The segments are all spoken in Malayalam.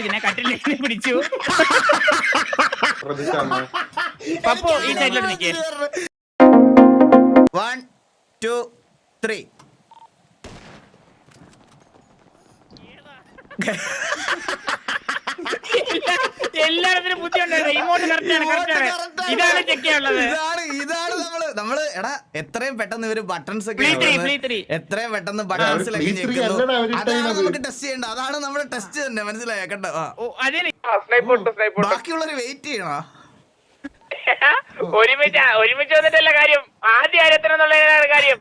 ഇതിനെ കട്ടിലേക്ക് പിടിച്ചു. പപ്പു ഈ സൈഡിലോട്ട് നിൽക്കേ. 1 2 3 എല്ലായിടത്തിനും ബുദ്ധിയുണ്ടായിരുന്നു. ഇമോട്ട് കറക്റ്റാണ്. ഇതാണ് ചെക്ക് ചെയ്യാനുള്ളത്. ഇതാണ് നമ്മള് എടാ എത്രയും പെട്ടെന്ന് ഇവര് ബട്ടൺസ് ഒക്കെ എത്രയും പെട്ടെന്ന് ബട്ടൺസിലൊക്കെ അതാണ് നമുക്ക് ടെസ്റ്റ് ചെയ്യേണ്ട. അതാണ് നമ്മുടെ ടെസ്റ്റ് തന്നെ. മനസ്സിലായോ? കേട്ടോ? ബാക്കിയുള്ളവര് വെയിറ്റ് ചെയ്യണോ? ഒരുമിച്ച് വന്നിട്ടല്ല കാര്യം, ആദ്യം ആരെത്തണമെന്നുള്ളതാണ് കാര്യം.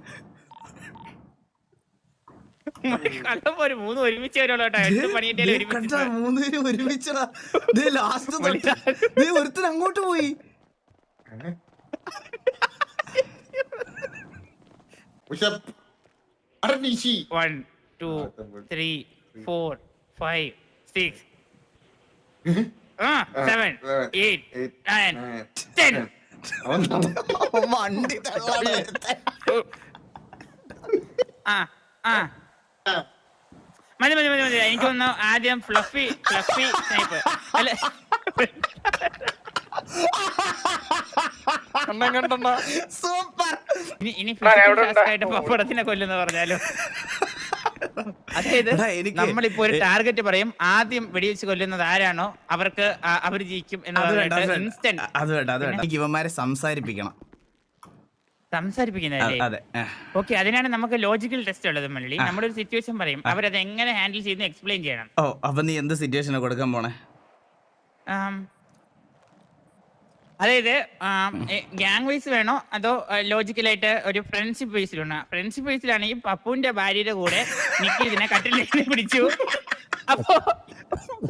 മൂന്ന് ഒരുമിച്ച് ഒരുമിച്ചടാ. ഒരുത്തൻ അങ്ങോട്ട് പോയി. 1 2 3 4 5 6 7 8 9 10. വണ്ടി മതി. എനിക്ക് തോന്നുന്നു ആദ്യം ഫ്ലഫി സ്നൈപ്പ് അല്ല സൂപ്പർ. ഇനി പപ്പടത്തിനെ കൊല്ലുന്ന പറഞ്ഞാലോ? അതായത് നമ്മളിപ്പോ ഒരു ടാർഗറ്റ് പറയും, ആദ്യം വെടിവെച്ച് കൊല്ലുന്നത് ആരാണോ അവർക്ക് അവർ ജയിക്കും എന്ന് ഇൻസ്റ്റന്റ്. അത് വേണ്ട, ഇവന്മാരെ സംസാരിപ്പിക്കണം. സംസാരിപ്പിക്കുന്നതല്ലേ? ഓക്കെ, അതിനാണ് നമുക്ക് ലോജിക്കൽ ടെസ്റ്റ് ഉള്ളത്. മല്ലി നമ്മളൊരു സിറ്റുവേഷൻ പറയും, അവരത് എങ്ങനെ ഹാൻഡിൽ ചെയ്യുന്ന എക്സ്പ്ലെയിൻ ചെയ്യണം. ഓ, അപ്പൊ നീ എന്ത് സിറ്റുവേഷനാ കൊടുക്കാൻ പോണേ? അതായത് ഗ്യാങ് വൈസ് വേണോ അതോ ലോജിക്കലായിട്ട് ഒരു ഫ്രണ്ട്ഷിപ്പ് ബേസിൽ വേണോ? ഫ്രണ്ട്ഷിപ്പ് ബേസിലാണെങ്കിൽ പപ്പുവിന്റെ ഭാര്യയുടെ കൂടെ നിക്കി ഇതിനെ കട്ടിലേക്ക് പിടിച്ചു. അപ്പോ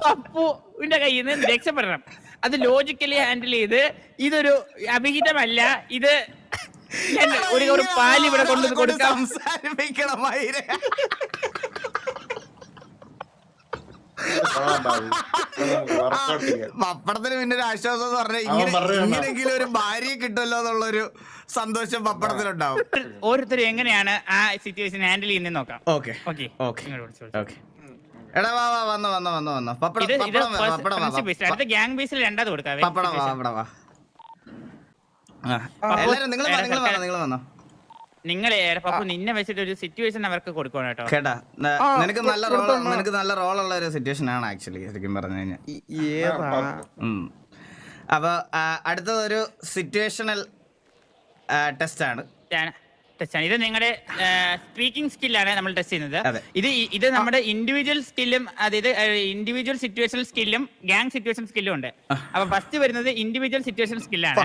പപ്പുവിന്റെ കയ്യിൽ നിന്ന് രക്ഷപ്പെടണം. അത് ലോജിക്കലി ഹാൻഡിൽ ചെയ്ത് ഇതൊരു അഭിഹിതമല്ല, ഇത് ഒരു പാല് ഇവിടെ കൊണ്ട് കൊടുക്കാം. സംസാരിപ്പിക്കണം. പപ്പടത്തിന് പിന്നെ ഒരു ആശ്വാസം എന്ന് പറഞ്ഞാൽ ഇങ്ങനെയെങ്കിലും ഒരു ഭാര്യയെ കിട്ടുമല്ലോ എന്നുള്ളൊരു സന്തോഷം പപ്പടത്തിലുണ്ടാവും. ഓരോരുത്തരും എങ്ങനെയാണ് ആ സിറ്റുവേഷൻ ഹാൻഡിൽ ചെയ്യുന്നത് നോക്കാം. എടാ വന്നോ. അടുത്ത ഗ്യാങ് ബേസിൽ രണ്ടാമത് കൊടുക്കാം. നിങ്ങളെ പപ്പു നിന്നെ വെച്ചിട്ട് ഒരു സിറ്റുവേഷൻ അവർക്ക് കൊടുക്കണം കേട്ടോ. കേട്ടാ, നിനക്ക് നല്ല റോളുള്ള ഒരു സിറ്റുവേഷൻ ആണ് ആക്ച്വലി ശരിക്കും പറഞ്ഞു കഴിഞ്ഞാൽ. അപ്പൊ അടുത്തതൊരു സിറ്റുവേഷണൽ ടെസ്റ്റ് ആണ്. ഇത് നിങ്ങളുടെ സ്പീക്കിംഗ് സ്കില്ലാണ് നമ്മൾ ടെസ്റ്റ് ചെയ്യുന്നത്. ഇത് നമ്മുടെ ഇൻഡിവിജ്വൽ സ്കില്ലും, അതായത് ഇൻഡിവിജ്വൽ സിറ്റുവേഷൻ സ്കില്ലും ഗ്യാങ് സിറ്റുവേഷൻ സ്കില്ലും ഉണ്ട്. അപ്പൊ ഫസ്റ്റ് വരുന്നത് ഇൻഡിവിജ്വൽ സിറ്റുവേഷൻ സ്കില്ലാണ്.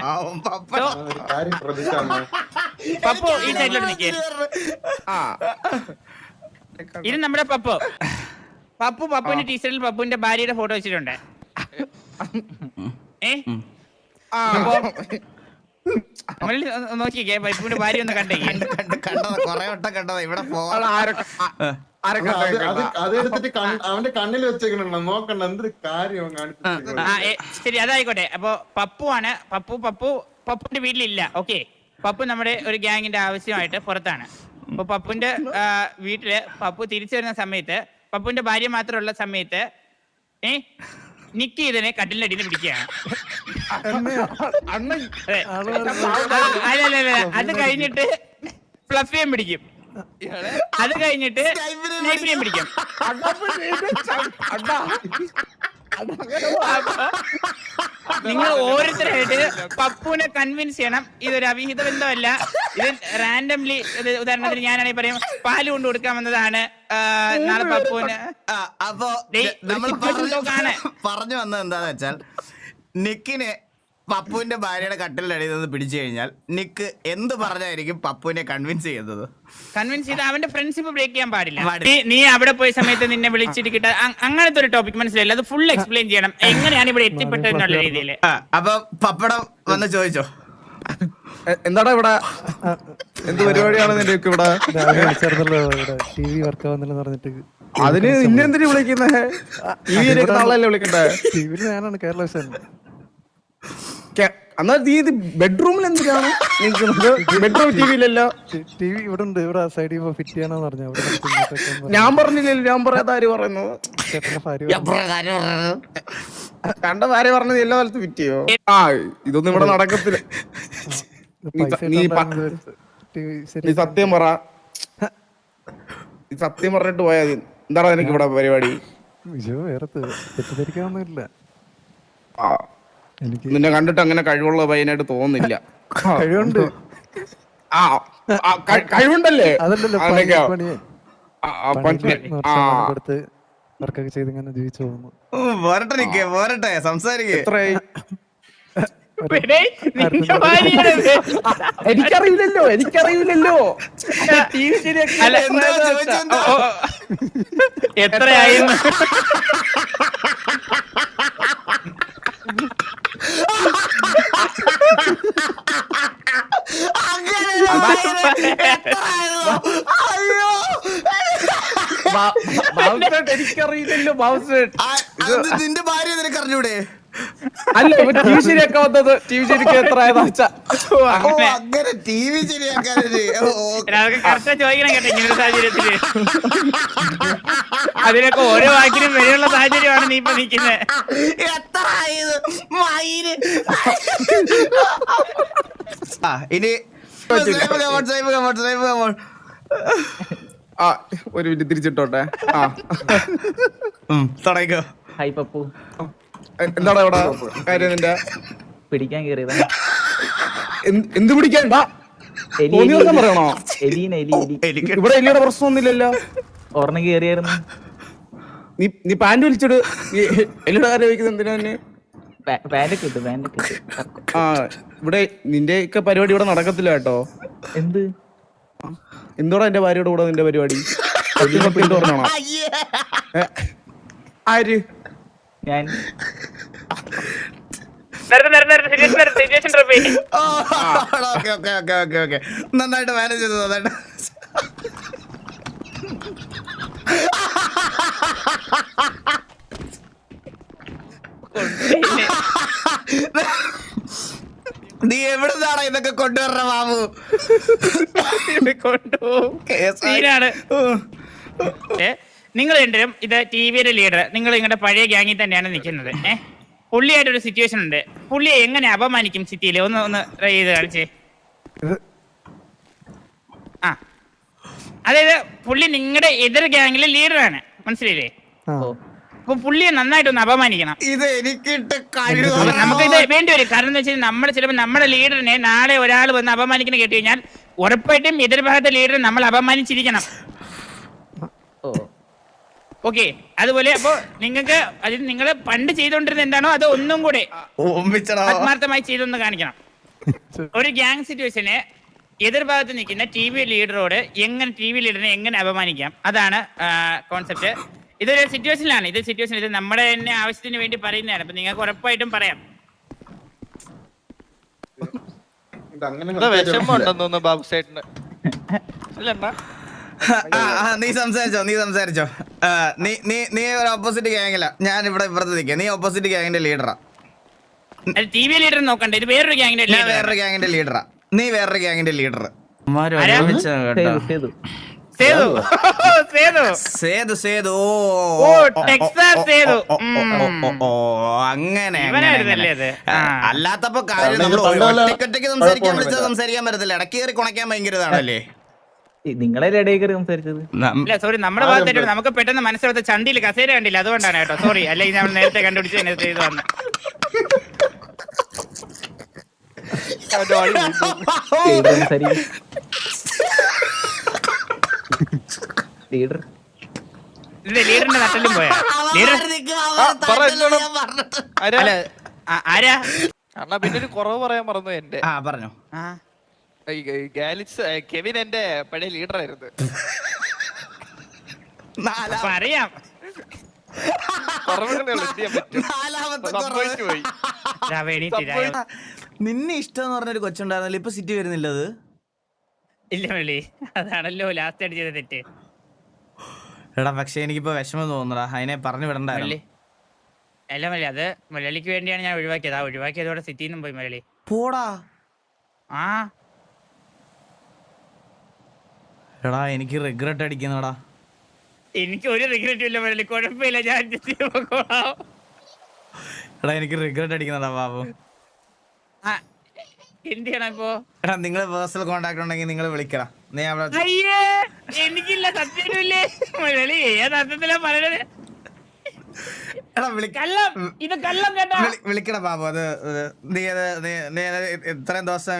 പപ്പു ഈ സൈഡിലോട്ട് നിൽക്കേ. ഇത് നമ്മുടെ പപ്പുവിന്റെ ടീഷർട്ടിൽ പപ്പുവിന്റെ ഭാര്യയുടെ ഫോട്ടോ വെച്ചിട്ടുണ്ട്. നോക്കിക്കേ, പപ്പുവിന്റെ ഭാര്യ ഒന്ന് കണ്ടത് കൊറേ വട്ടം കണ്ടതാ. ഇവിടെ അവന്റെ കണ്ണിൽ വെച്ചേക്കണ നോക്കണ്ട എന്തൊരു കാര്യം. ശരി, അതായിക്കോട്ടെ. അപ്പൊ പപ്പുവിന്റെ വീട്ടിലില്ല. ഓക്കെ, പപ്പു നമ്മുടെ ഒരു ഗ്യാങ്ങിന്റെ ആവശ്യമായിട്ട് പുറത്താണ്. അപ്പൊ പപ്പുവിന്റെ വീട്ടില് പപ്പു തിരിച്ചു വരുന്ന സമയത്ത്, പപ്പുവിന്റെ ഭാര്യ മാത്രമുള്ള സമയത്ത് നിക്കി ഇതിനെ കട്ടിലിനടിയിൽ പിടിക്കുകയാണ്. അത് കഴിഞ്ഞിട്ട് ഫ്ലഫിയും പിടിക്കും. അത് കഴിഞ്ഞിട്ട് സ്നൈപ്പിനെയും പിടിക്കും. നിങ്ങൾ ഓരോരുത്തരായിട്ട് പപ്പുവിനെ കൺവിൻസ് ചെയ്യണം ഇതൊരു അവിഹിത ബന്ധമല്ല, ഇത് റാൻഡംലി. ഉദാഹരണത്തിന് ഞാനാണെങ്കിൽ പറയും പാല് കൊണ്ട് കൊടുക്കാമെന്നതാണ് നാളെ പപ്പുവിന്. അപ്പൊ പറഞ്ഞു വന്നത് എന്താന്ന് വെച്ചാൽ, നിക്കിനെ പപ്പുവിന്റെ ഭാര്യയുടെ കട്ടിലടിയിൽ നിന്ന് പിടിച്ചു കഴിഞ്ഞാൽ നിക്ക് എന്ത് പറഞ്ഞായിരിക്കും പപ്പുവിനെ കൺവിൻസ് ചെയ്യുന്നത്? കൺവിൻസ് ചെയ്ത് അവന്റെ ഫ്രണ്ട്ഷിപ്പ് ബ്രേക്ക് ചെയ്യാൻ പാടില്ല. നീ അവിടെ പോയ സമയത്ത് നിന്നെ വിളിച്ചിട്ട് അങ്ങനത്തെ ഒരു ടോപ്പിക് മനസ്സിലായില്ല. അത് ഫുൾ എക്സ്പ്ലെയിൻ ചെയ്യണം, എങ്ങനെയാണ് ഇവിടെ എത്തിപ്പെട്ടതെന്നുള്ള രീതിയിൽ. അപ്പൊ പപ്പടം വന്ന് ചോദിച്ചോ, എന്താടാ ഇവിടെ എന്ത് പരിപാടിയാണ് നിന്റെ ഇവിടെ? TV വർക്ക് ആവുന്നില്ലെന്ന് പറഞ്ഞിട്ട് അതിന് നിന്നെ എന്തിനു വിളിക്കുന്നേ? നാളല്ലേ വിളിക്കണ്ടേ? TV ഞാനാണ് കേരള എന്നാ നീ ഇത് ബെഡ്റൂമിൽ എന്തിനാണ് ബെഡ്റൂം ടിവിയിലല്ലോ? TV ഇവിടെ ഉണ്ട്, ഇവിടെ സൈഡിൽ ഫിറ്റ് ചെയ്യാനാന്ന് പറഞ്ഞു. ഞാൻ പറഞ്ഞില്ലല്ലോ, ഞാൻ പറയാത്ത ആര് പറയുന്നത്? ചേട്ടന്റെ ഭാര്യ എപ്രകാരം പറഞ്ഞത്? കണ്ട ഭാര്യ പറഞ്ഞത് എല്ലാ കാലത്ത് വിറ്റിയോ? ആ ഇതൊന്നും ഇവിടെ നടക്കത്തില്ല. നീ സത്യം പറ, നീ സത്യം പറഞ്ഞിട്ട് പോയാ മതി. എന്താണ് നിനക്ക് ഇവിടെ പരിപാടി? വിജയോ വേറെ തെറ്റിദ്ധരിക്കാനൊന്നുമില്ല. ആ നിന്നെ കണ്ടിട്ട് അങ്ങനെ കഴിവുള്ള പയ്യനായിട്ട് തോന്നുന്നില്ല. കഴിവുണ്ട്. ആ കഴിവുണ്ടല്ലേ? അതല്ലല്ലോ പണി. കൊടുത്ത് വർക്കൊക്കെ ചെയ്ത് ഇങ്ങനെ ജീവിച്ചു പോകുന്നു. പോരട്ടെ സംസാരിക്കേ. എത്രയായി? എനിക്കറിയില്ലല്ലോ എത്രയായി എനിക്കറിയില്ലല്ലോ നിന്റെ ഭാര്യ നിനക്ക് അറിഞ്ഞൂടെ? അല്ല ടി വി ശരിയൊക്കെ വന്നത് ടി വി ശരിക്ക് എത്രയായെന്ന് വെച്ചാ അങ്ങനെ ടി വി ശരിയാക്കാനല്ലേ? ചോദിക്കണം കേട്ടോ ഇങ്ങനൊരു സാഹചര്യത്തില്. അതിനൊക്കെ ഓരോ വാക്കിനും വരെയുള്ള സാഹചര്യമാണ് നീ ഇപ്പൊ നിൽക്കുന്നത്. എത്ര ഇനി ആ ഒരു മിനിറ്റ് തിരിച്ചിട്ടോട്ടെ. ആ തുടങ്ങിക്കോ. ഹായ് പപ്പു, എന്താണ് ഇവിടെ കാര്യം? നിന്റെ പിടിക്കാൻ കേറിയതാ. എന്ത് പിടിക്കാൻ? പറയണോ? എലീന എലി ഇവിടെ എലിയുടെ പ്രശ്നമൊന്നുമില്ലല്ലോ. ഒരെണ്ണം കേറിയായിരുന്നു. നീ പാന്റ് വലിച്ചിട്. എലിയുടെ കാര്യം വയ്ക്കുന്നത് എന്തിനാ തന്നെ? പാൻറ്റൊക്കെ ഇട്ടു. ആ ഇവിടെ നിന്റെ ഒക്കെ പരിപാടി ഇവിടെ നടക്കത്തില്ല കേട്ടോ. എന്ത് എന്തോടാ എന്റെ ഭാര്യയുടെ കൂടെ നിന്റെ പരിപാടി? പറഞ്ഞോണോ? ആര്? ഞാൻ നന്നായിട്ട് മാനേജ് ചെയ്തു. നന്നായിട്ട് നീ എവിടുന്നാണ് ഇതൊക്കെ കൊണ്ടുവരണ ബാബു? നിങ്ങൾ രണ്ടും ഇത് ടി വിയുടെ ലീഡർ, നിങ്ങൾ നിങ്ങളുടെ പഴയ ഗ്യാങ്ങിൽ തന്നെയാണ് നിൽക്കുന്നത്. പുള്ളിയായിട്ടൊരു സിറ്റുവേഷൻ ഉണ്ട്. പുള്ളിയെ എങ്ങനെ അപമാനിക്കും സിറ്റിയിൽ? ഒന്ന് ട്രൈ ചെയ്ത് കാണിച്ചേ. ആ അതായത് പുള്ളി നിങ്ങളുടെ എതിർ ഗ്യാങ്ങിലെ ലീഡറാണ്, മനസ്സിലായില്ലേ? അപ്പൊ പുള്ളിയെ നന്നായിട്ടൊന്ന് അപമാനിക്കണം. ഇത് എനിക്കിട്ട് നമുക്ക് ഇത് വേണ്ടി വരും. കാരണം എന്താ വെച്ചാൽ നമ്മൾ ചിലപ്പോൾ നമ്മുടെ ലീഡറിനെ നാളെ ഒരാൾ വന്ന് അപമാനിക്കുന്ന കേട്ട് കഴിഞ്ഞാൽ ഉറപ്പായിട്ടും എതിർഭാഗത്തെ ലീഡറെ നമ്മൾ അപമാനിച്ചിരിക്കണം. ഓക്കെ, അതുപോലെ അപ്പൊ നിങ്ങൾക്ക് അതിന് നിങ്ങൾ പണ്ട് ചെയ്തോണ്ടിരുന്ന എന്താണോ അത് ഒന്നും കൂടെ ആത്മാർത്ഥമായി ചെയ്തൊന്ന് കാണിക്കണം. ഒരു ഗ്യാങ് സിറ്റുവേഷന് എതിർഭാഗത്ത് നിൽക്കുന്ന ടി വി ലീഡറോട് ടി വി ലീഡറിനെ എങ്ങനെ അപമാനിക്കാം, അതാണ് കോൺസെപ്റ്റ്. ഇതൊരു സിറ്റുവേഷനിലാണ്. ഇത് നമ്മുടെ തന്നെ ആവശ്യത്തിന് വേണ്ടി പറയുന്നതാണ്. അപ്പൊ നിങ്ങൾക്ക് ഉറപ്പായിട്ടും പറയാം. വിഷമമുണ്ടെന്ന് ബാബു സേട്ടന്. നീ സംസാരിച്ചോ. നീ ഒരു ഓപ്പോസിറ്റ് ഗ്യാങ്ങില, ഞാൻ ഇപ്പുറത്ത് നിൽക്കുക. നീ ഓപ്പോസിറ്റ് ഗ്യാങ്ങിന്റെ ലീഡറാ. ടി വി ലീഡർ നോക്കണ്ട, ഇത് വേറൊരു ഗ്യാങ്ങിന്റെ ലീഡറാ. നീ വേറൊരു ഗ്യാങ്ങിന്റെ ലീഡർ. അങ്ങനെ അല്ലാത്തപ്പോ കാര്യം നമ്മൾ ഒറ്റയ്ക്ക് സംസാരിക്കാൻ വിളിച്ചാൽ സംസാരിക്കാൻ പറ്റത്തില്ല. ഇടയ്ക്ക് കയറി കുണയ്ക്കാൻ ഭയങ്കരതാണല്ലേ. നിങ്ങളെ ഇടയിൽ കയറി സംസാരിച്ചത്. സോറി, നമ്മുടെ ഭാഗത്തായിട്ട് നമുക്ക് പെട്ടെന്ന് മനസ്സിലാത്ത ചണ്ടിയിൽ കസേര കണ്ടില്ല, അതുകൊണ്ടാണ് കേട്ടോ. സോറി, അല്ലെങ്കിൽ നമ്മൾ നേരത്തെ കണ്ടുപിടിച്ച് ചെയ്തു വന്ന്. ലീഡറിന്റെ നട്ടലും പോയാ ആരാ? പിന്നെ ഒരു കുറവ് പറയാൻ മറന്നു എന്റെ. പറഞ്ഞോ. കെവിൻ എന്റെ പഴയ ലീഡർ ആയിരുന്നു. പറയാം. നിന്നെ ഇഷ്ടം എന്ന് പറഞ്ഞൊരു കൊച്ചുണ്ടായിരുന്നല്ലോ, ഇപ്പൊ സിറ്റി വരുന്നില്ല. അത് ഇല്ല മള്ളി, അതാണല്ലോ ലാസ്റ്റ് ആയിട്ട് ചെയ്ത തെറ്റ്. എടാ പക്ഷെ എനിക്കിപ്പോ വിഷമം തോന്നുന്നടാ, അതിനെ പറഞ്ഞു വിടണ്ടായിരുന്നു. അല്ല മള്ളി, അത് മലയാളിക്ക് വേണ്ടിയാണ് ഞാൻ ഒഴിവാക്കിയത്. ആ ഒഴിവാക്കിയതോടെ സിറ്റിയിൽ നിന്നും പോയി മലയാളി. പോടാ. ആ എടാ എനിക്ക് റിഗ്രറ്റ് അടിക്കുന്നടാ. എനിക്ക് ഒരു റിഗ്രറ്റും ഇല്ല മുരളി, കുഴപ്പമില്ല, ഞാൻ adjust ചെയ്ത് പൊക്കോളാം. എടാ എനിക്ക് റിഗ്രറ്റ് അടിക്കുന്നതാ ബാബു. ആ, എന്ത് ചെയ്യണം ഇപ്പൊ? എടാ നിങ്ങൾ പേഴ്സണൽ കോണ്ടാക്ട് ഉണ്ടെങ്കിൽ നിങ്ങൾ വിളിക്കണം. നീ അവിടെ അയ്യേ, എനിക്കില്ല, സത്യമില്ലേ മുരളി, ഏത് അർത്ഥത്തിലാ പറയണത്? എടാ കള്ളം, ഇത് കള്ളം കേട്ടോ. വിളിക്കടാ ബാബു. അത് നീ ഇത്രയും ദിവസം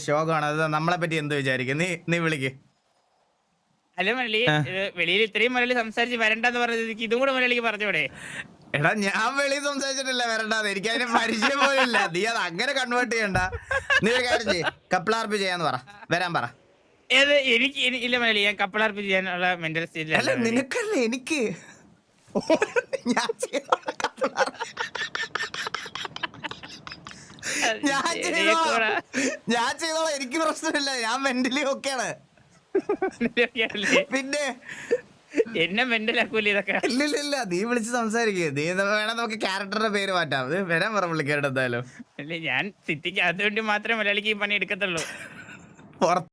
ശോകമാണ്. അത് നമ്മളെ പറ്റി എന്ത് വിചാരിക്കും? നീ വിളിക്ക്. അല്ല മുരളി, വെളിയിൽ ഇത്രയും മുരളി സംസാരിച്ച് വരണ്ടെന്ന് പറഞ്ഞത് ഇതും കൂടെ മുരളിക്ക് പറഞ്ഞൂടെ? എടാ ഞാൻ വെളിയിൽ സംസാരിച്ചിട്ടില്ല വരണ്ടാന്ന്. എനിക്ക് അതിന് പരിചയം പോലും ഇല്ല. നീ അത് അങ്ങനെ കൺവേർട്ട് ചെയ്യണ്ട. നീ ഒരു കാര്യം ചെയ്യ്, കപ്പിളാർപ്പ് ചെയ്യാന്ന് പറ, വരാൻ പറ. ഏത് എനിക്ക് ഇല്ല മുരളി, ഞാൻ കപ്പിളാർപ്പ് ചെയ്യാനുള്ള മെന്റൽ അല്ല സ്റ്റേജിൽ. നിനക്കല്ലേ, എനിക്ക് ഞാൻ ചെയ്തോളാം, എനിക്ക് പ്രശ്നമില്ല. ഞാൻ മെന്റലി ഓക്കെയാണ്. പിന്നെ എന്നെ മെന്റലാക്കൂല ഇതൊക്കെ. ഇല്ല നീ വിളിച്ച് സംസാരിക്കുക. നീ വേണം നമുക്ക് ക്യാരക്ടറുടെ പേര് മാറ്റാം. അത് വരാൻ പറ വിളിക്കേണ്ട എന്തായാലും. അല്ലേ, ഞാൻ സിറ്റിക്ക് അതുകൊണ്ട് മാത്രമേ മുരളിക്ക് ഈ പണി എടുക്കത്തുള്ളൂ.